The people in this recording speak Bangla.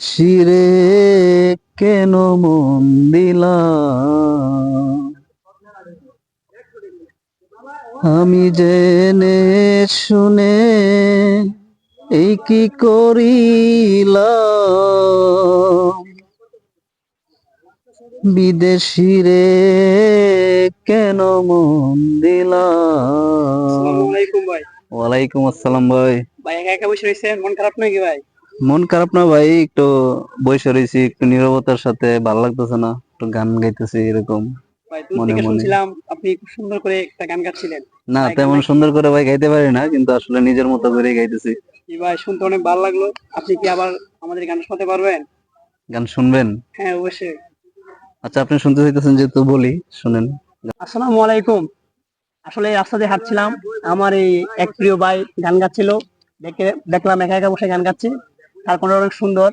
শিরে কেন মন দিলাম, আমি জেনে শুনে এই কি করিলাম। বিদেশিরে কেন মন দিলাম। আসসালামু আলাইকুম ভাই। ওয়ালাইকুম আসসালাম ভাই। ভাই একা একা বসে রয়েছেন, মন খারাপ নাকি ভাই? মন খারাপ না ভাই, একটু বসে রয়েছি, একটু নীরবতার সাথে, ভালো লাগতেছে না, একটু গান গাইতেছি এরকম ভাই দূর মনে থেকে মনে। শুনছিলাম আপনি খুব সুন্দর করে একটা গান গাচ্ছিলেন। না ভাই তেমন গানটা কি? সুন্দর করে ভাই গাইতে পারি না, কিন্তু আসলে নিজের মতো করে গাইতেছি। কি ভাই, শুনতে অনেক ভালো লাগলো। আপনি কি আবার আমাদের গান শোনাতে পারবেন? গান শুনবেন? হ্যাঁ অবশ্যই। আচ্ছা, আপনি শুনতে চাইতেছেন যেহেতু বলি, শুনেন। আসসালামু আলাইকুম। আসলে এই রাস্তা দিয়ে হাঁটছিলাম, আমার এই এক প্রিয় ভাই গান গাচ্ছিল, দেখে দেখলাম একা একা বসে গান গাচ্ছে, তার কোনো অনেক সুন্দর।